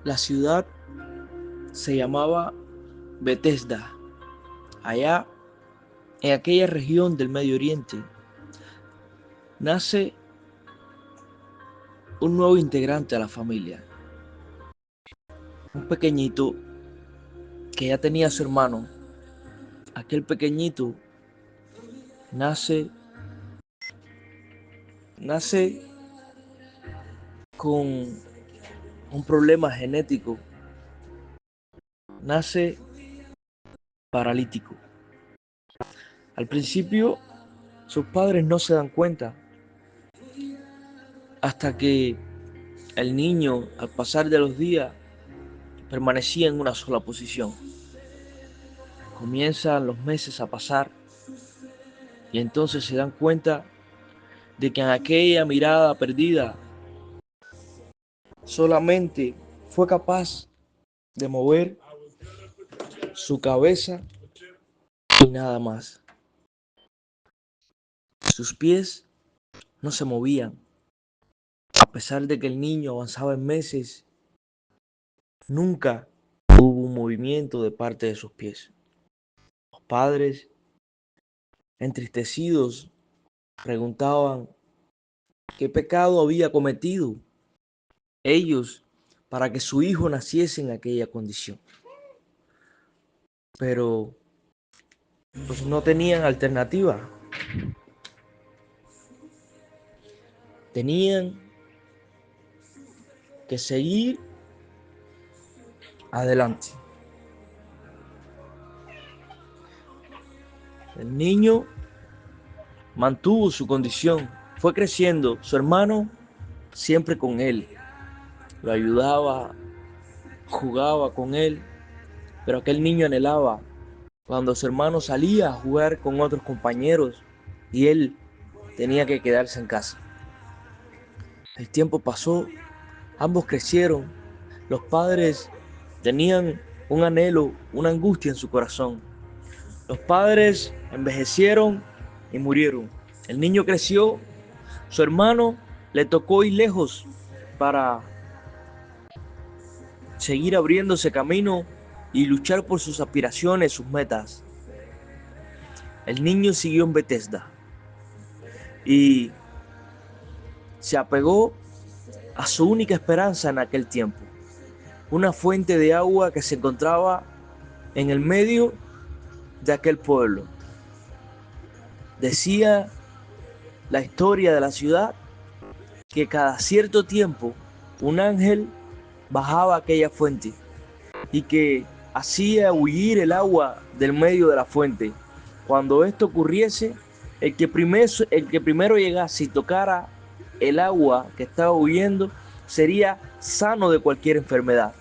La ciudad se llamaba Betesda. Allá, en aquella región del Medio Oriente, nace un nuevo integrante a la familia. Un pequeñito que ya tenía a su hermano. Aquel pequeñito nace, nace con un problema genético. Nace paralítico. Al principio, sus padres no se dan cuenta hasta que el niño, al pasar de los días, permanecía en una sola posición. Comienzan los meses a pasar y entonces se dan cuenta de que en aquella mirada perdida solamente fue capaz de mover su cabeza y nada más. Sus pies no se movían. A pesar de que el niño avanzaba en meses, nunca hubo un movimiento de parte de sus pies. Los padres, entristecidos, preguntaban qué pecado había cometido ellos para que su hijo naciese en aquella condición. Pero pues no tenían alternativa. Tenían que seguir adelante. El niño mantuvo su condición, fue creciendo, su hermano siempre con él, lo ayudaba, jugaba con él, pero aquel niño anhelaba cuando su hermano salía a jugar con otros compañeros y él tenía que quedarse en casa. El tiempo pasó, ambos crecieron, los padres tenían un anhelo, una angustia en su corazón. Los padres envejecieron y murieron. El niño creció, su hermano le tocó ir lejos para seguir abriéndose camino y luchar por sus aspiraciones, sus metas. El niño siguió en Bethesda y se apegó a su única esperanza en aquel tiempo, una fuente de agua que se encontraba en el medio de aquel pueblo. Decía la historia de la ciudad que cada cierto tiempo un ángel bajaba a aquella fuente y que hacía huir el agua del medio de la fuente. Cuando esto ocurriese, el que primero llegase y tocara el agua que estaba huyendo sería sano de cualquier enfermedad.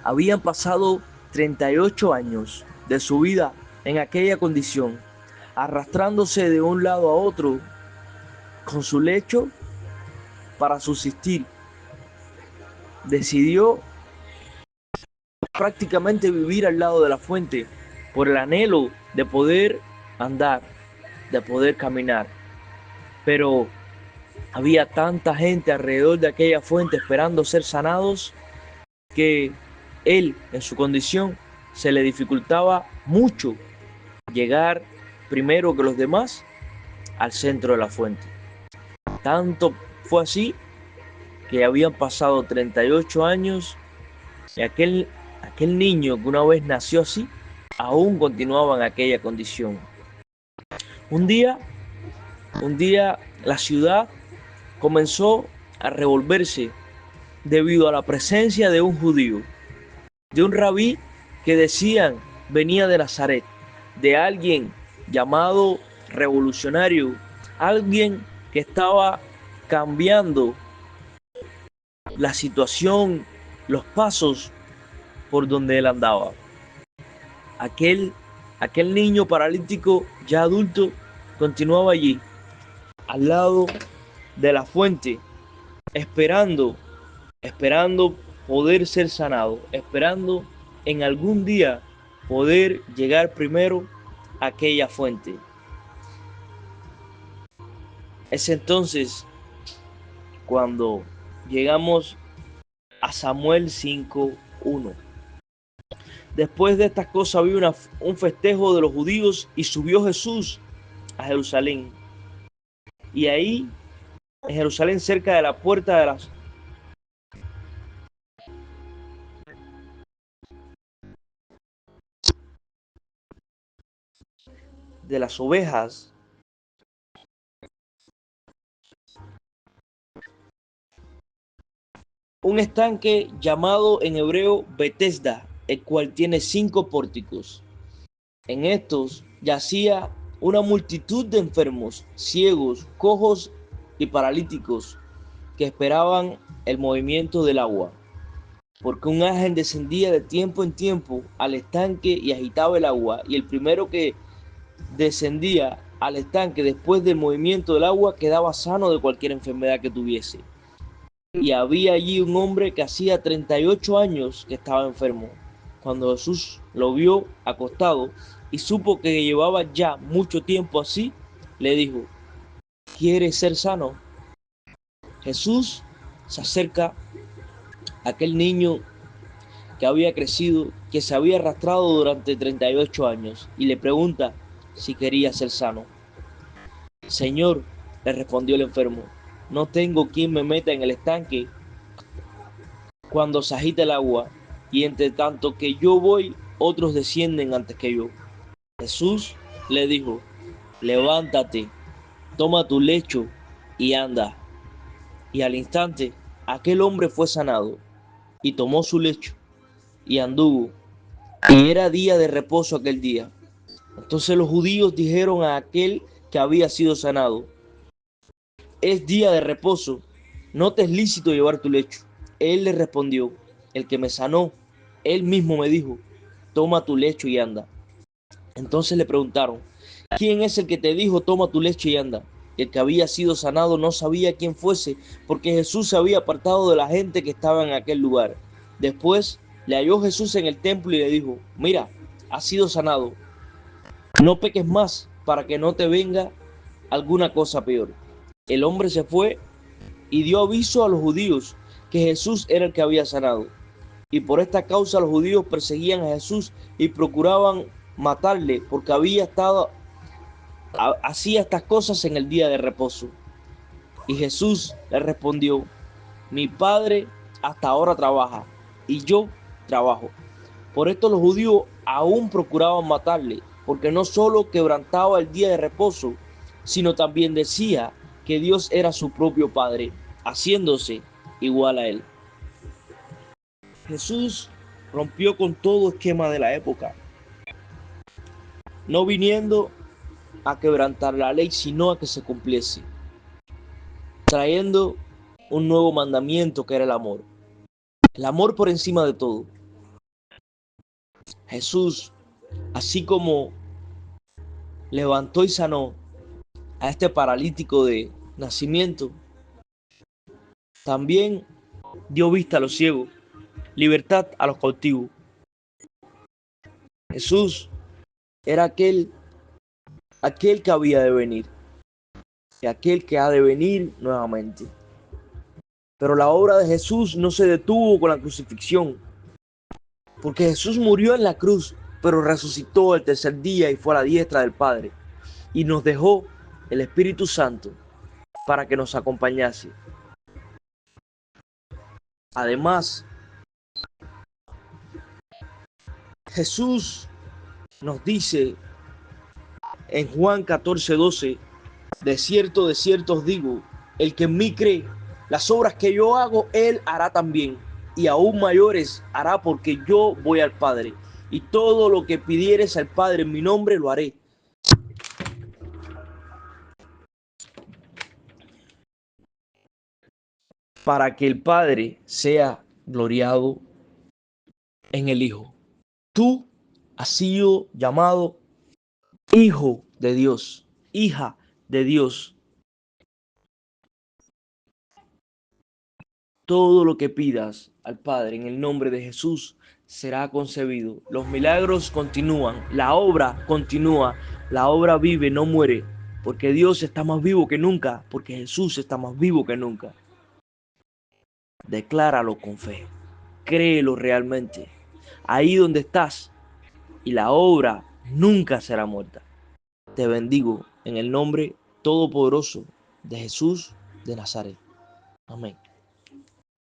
Habían pasado 38 años de su vida en aquella condición, arrastrándose de un lado a otro con su lecho para subsistir. Decidió prácticamente vivir al lado de la fuente por el anhelo de poder andar, de poder caminar. Pero había tanta gente alrededor de aquella fuente esperando ser sanados que él, en su condición, se le dificultaba mucho llegar primero que los demás al centro de la fuente. Tanto fue así que habían pasado 38 años y aquel niño que una vez nació así, aún continuaba en aquella condición. Un día, un día la ciudad comenzó a revolverse debido a la presencia de un judío, de un rabí que decían venía de Nazaret, de alguien llamado revolucionario, alguien que estaba cambiando la situación, los pasos por donde él andaba. Aquel, aquel niño paralítico ya adulto continuaba allí, al lado de la fuente, esperando, esperando poder ser sanado, esperando en algún día poder llegar primero a aquella fuente. Es entonces cuando llegamos a a Samuel 5:1. Después de estas cosas había un festejo de los judíos y subió Jesús a Jerusalén. Y ahí, en Jerusalén, cerca de la puerta de las ovejas, un estanque llamado en hebreo Betesda, el cual tiene 5 pórticos. En estos yacía una multitud de enfermos, ciegos, cojos y paralíticos que esperaban el movimiento del agua, porque un ángel descendía de tiempo en tiempo al estanque y agitaba el agua, y el primero que descendía al estanque después del movimiento del agua quedaba sano de cualquier enfermedad que tuviese. Y había allí un hombre que hacía 38 años que estaba enfermo. Cuando Jesús lo vio acostado y supo que llevaba ya mucho tiempo así, le dijo: ¿quieres ser sano? Jesús se acerca a aquel niño que había crecido, que se había arrastrado durante 38 años, y le pregunta si quería ser sano. Señor, le respondió el enfermo, no tengo quien me meta en el estanque cuando se agita el agua, y entre tanto que yo voy, otros descienden antes que yo. Jesús le dijo: levántate, toma tu lecho y anda. Y al instante aquel hombre fue sanado, y tomó su lecho y anduvo. Y era día de reposo aquel día. Entonces los judíos dijeron a aquel que había sido sanado: es día de reposo, no te es lícito llevar tu lecho. Él le respondió: el que me sanó, él mismo me dijo, toma tu lecho y anda. Entonces le preguntaron: ¿quién es el que te dijo, toma tu lecho y anda? Y el que había sido sanado no sabía quién fuese, porque Jesús se había apartado de la gente que estaba en aquel lugar. Después le halló Jesús en el templo y le dijo: mira, has sido sanado, no peques más, para que no te venga alguna cosa peor. El hombre se fue y dio aviso a los judíos que Jesús era el que había sanado. Y por esta causa los judíos perseguían a Jesús y procuraban matarle, porque hacía estas cosas en el día de reposo. Y Jesús le respondió: mi Padre hasta ahora trabaja, y yo trabajo. Por esto los judíos aún procuraban matarle, porque no solo quebrantaba el día de reposo, sino también decía que Dios era su propio Padre, haciéndose igual a él. Jesús rompió con todo esquema de la época, no viniendo a quebrantar la ley, sino a que se cumpliese, trayendo un nuevo mandamiento que era el amor por encima de todo. Jesús, así como levantó y sanó a este paralítico de nacimiento, también dio vista a los ciegos, libertad a los cautivos. Jesús era aquel que había de venir y aquel que ha de venir nuevamente. Pero la obra de Jesús no se detuvo con la crucifixión, porque Jesús murió en la cruz, pero resucitó el tercer día y fue a la diestra del Padre, y nos dejó el Espíritu Santo para que nos acompañase. Además, Jesús nos dice en Juan 14:12, de cierto os digo, el que en mí cree, las obras que yo hago, él hará también, y aún mayores hará, porque yo voy al Padre, y todo lo que pidieres al Padre en mi nombre lo haré, para que el Padre sea gloriado en el Hijo. Tú has sido llamado hijo de Dios, hija de Dios. Todo lo que pidas al Padre en el nombre de Jesús será concebido. Los milagros continúan, la obra continúa, la obra vive, no muere, porque Dios está más vivo que nunca, porque Jesús está más vivo que nunca. Decláralo con fe. créelo realmente. Ahí donde estás y la obra nunca será muerta. Te bendigo en el nombre todopoderoso de Jesús de Nazaret. Amén.